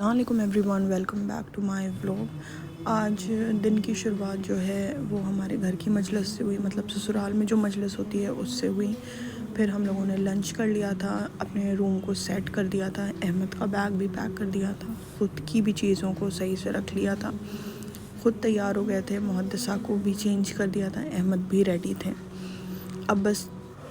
अस्सलामुअलैकुम everyone, welcome back to my vlog. आज दिन की शुरुआत जो है वो हमारे घर की मजलिस से हुई, मतलब ससुराल में जो मजलिस होती है उससे हुई। फिर हम लोगों ने लंच कर लिया था, अपने रूम को सेट कर दिया था, अहमद का बैग भी पैक कर दिया था, ख़ुद की भी चीज़ों को सही से रख लिया था, ख़ुद तैयार हो गए थे, मुहद्दिसा को भी चेंज कर दिया था, अहमद भी रेडी थे। अब बस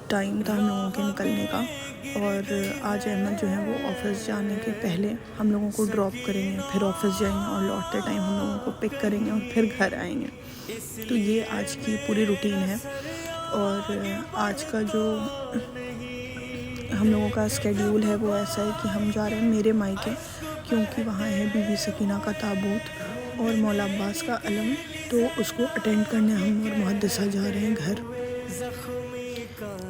टाइम था हम लोगों के निकलने का। और आज अहमद जो है वो ऑफ़िस जाने के पहले हम लोगों को ड्रॉप करेंगे, फिर ऑफ़िस जाएंगे और लौटते टाइम हम लोगों को पिक करेंगे और फिर घर आएंगे। तो ये आज की पूरी रूटीन है। और आज का जो हम लोगों का स्केड्यूल है वो ऐसा है कि हम जा रहे हैं मेरे मायके, क्योंकि वहाँ है बीबी सकीना का ताबूत और मौला अब्बास का अलम, तो उसको अटेंड करने हम और मुहद्दिसा जा रहे हैं घर।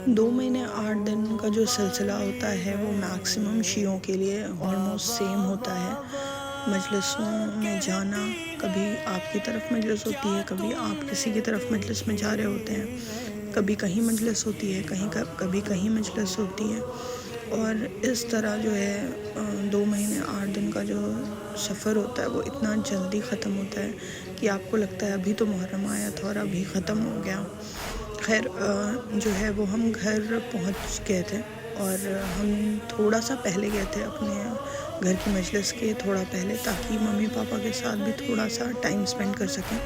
2 महीने 8 दिन का जो सिलसिला होता है वो मैक्सिमम शियों के लिए ऑलमोस्ट सेम होता है। मजलिसों में जाना, कभी आपकी तरफ मजलिस होती है, कभी आप किसी की तरफ मजलिस में जा रहे होते हैं, कभी कहीं मजलिस होती है, कभी कहीं मजलिस होती है। और इस तरह जो है 2 महीने 8 दिन का जो सफ़र होता है वो इतना जल्दी ख़त्म होता है कि आपको लगता है अभी तो मुहर्रम आया था और अभी ख़त्म हो गया। खैर जो है वो हम घर पहुंच गए थे और हम थोड़ा सा पहले गए थे अपने घर की मजलिस के, थोड़ा पहले, ताकि मम्मी पापा के साथ भी थोड़ा सा टाइम स्पेंड कर सकें।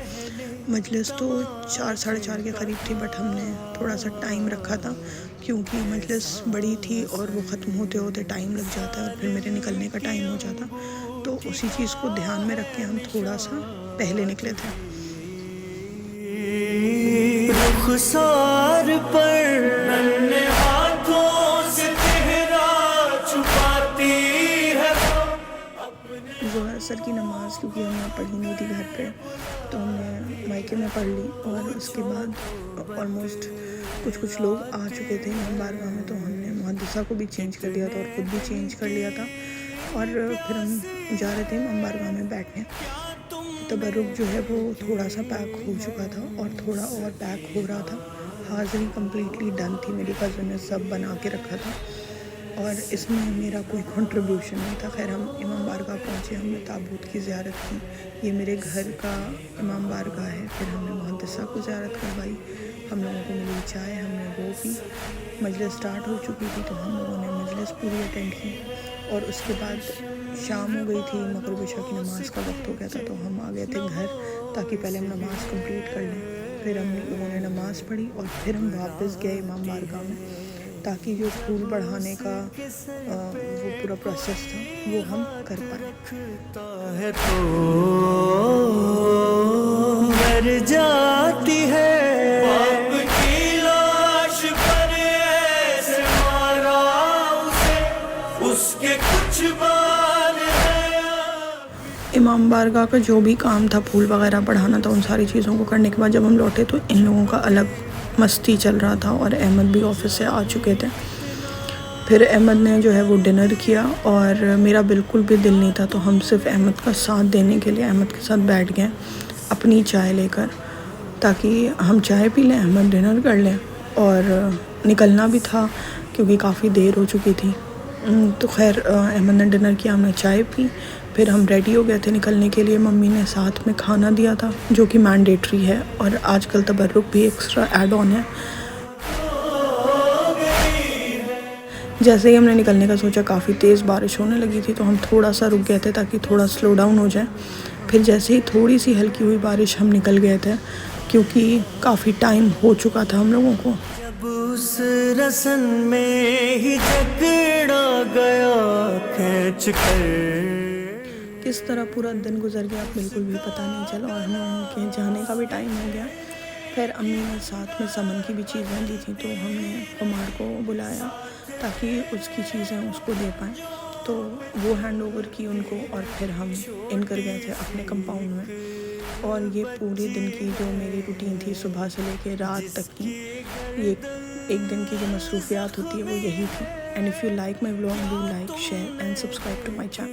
मजलिस तो 4 साढ़े 4 के करीब थी, बट हमने थोड़ा सा टाइम रखा था क्योंकि मजलिस बड़ी थी और वो ख़त्म होते होते टाइम लग जाता है और फिर मेरे निकलने का टाइम हो जाता। तो उसी चीज़ को ध्यान में रख के हम थोड़ा सा पहले निकले थे। रुखसार पर नन्हे हाथों से चेहरा छुपाती है। ज़ोहर असर की नमाज़ क्योंकि हमने पढ़ी नहीं थी घर पे, तो हमने मायके में पढ़ ली। और उसके बाद ऑलमोस्ट कुछ लोग आ चुके थे इमाम बारगाह में, तो हमने मुहद्दिसा को भी चेंज कर दिया था और ख़ुद भी चेंज कर लिया था। और फिर हम जा रहे थे इमाम बारगाह में बैठने। तबरुक जो है वो थोड़ा सा पैक हो चुका था और थोड़ा और पैक हो रहा था। हाज़िरी कम्प्लीटली डन थी, मेरी कज़न ने सब बना के रखा था और इसमें मेरा कोई कंट्रीब्यूशन नहीं था। खैर हम इमाम बारगाह पहुँचे, हमने ताबूत की ज़ियारत की। ये मेरे घर का इमाम बारगाह है। फिर हमने मुहद्दिसा को ज़ियारत करवाई, हम लोगों को मिली चाय, हमने वो पी। मजलिस स्टार्ट हो चुकी थी तो हम लोगों ने मजलिस पूरी अटेंड की। और उसके बाद शाम हो गई थी, मगरिब इशा की नमाज़ का वक्त हो गया था, तो हम आ गए थे घर ताकि पहले हम नमाज़ कंप्लीट कर लें। फिर हम लोगों ने नमाज़ पढ़ी और फिर हम वापस गए इमाम बारगाह में, ताकि जो फूल बढ़ाने का वो पूरा प्रोसेस था वो हम कर पाए। मर जाती है उसके कुछ बार इमाम बारगाह का जो भी काम था, फूल वगैरह बढ़ाना था, उन सारी चीज़ों को करने के बाद जब हम लौटे तो इन लोगों का अलग मस्ती चल रहा था और अहमद भी ऑफिस से आ चुके थे। फिर अहमद ने जो है वो डिनर किया और मेरा बिल्कुल भी दिल नहीं था, तो हम सिर्फ अहमद का साथ देने के लिए अहमद के साथ बैठ गए अपनी चाय लेकर, ताकि हम चाय पी लें, अहमद डिनर कर लें। और निकलना भी था क्योंकि काफ़ी देर हो चुकी थी। तो खैर अहमद ने डिनर किया, हमने चाय पी, फिर हम रेडी हो गए थे निकलने के लिए। मम्मी ने साथ में खाना दिया था जो कि मैंडेटरी है और आजकल तबर्रुक भी एक्स्ट्रा ऐड ऑन है। जैसे ही हमने निकलने का सोचा काफ़ी तेज़ बारिश होने लगी थी, तो हम थोड़ा सा रुक गए थे ताकि थोड़ा स्लो डाउन हो जाए। फिर जैसे ही थोड़ी सी हल्की हुई बारिश, हम निकल गए थे क्योंकि काफ़ी टाइम हो चुका था हम लोगों को। उस रसन में ही जकड़ा गया खींच कर। किस तरह पूरा दिन गुजर गया बिल्कुल भी पता नहीं चला और हमें उनके जाने का भी टाइम हो गया। फिर अम्मी ने साथ में समन की भी चीज़ें दी थी, तो हमने कुमार को बुलाया ताकि उसकी चीज़ें उसको दे पाएँ, तो वो हैंड ओवर की उनको और फिर हम इन कर गए थे अपने कंपाउंड में। और ये पूरे दिन की जो मेरी रूटीन थी सुबह से लेकर रात तक की, ये एक दिन की जो मसरूफियात होती है वो यही थी। And if you like my vlog, do like, share and subscribe to my channel.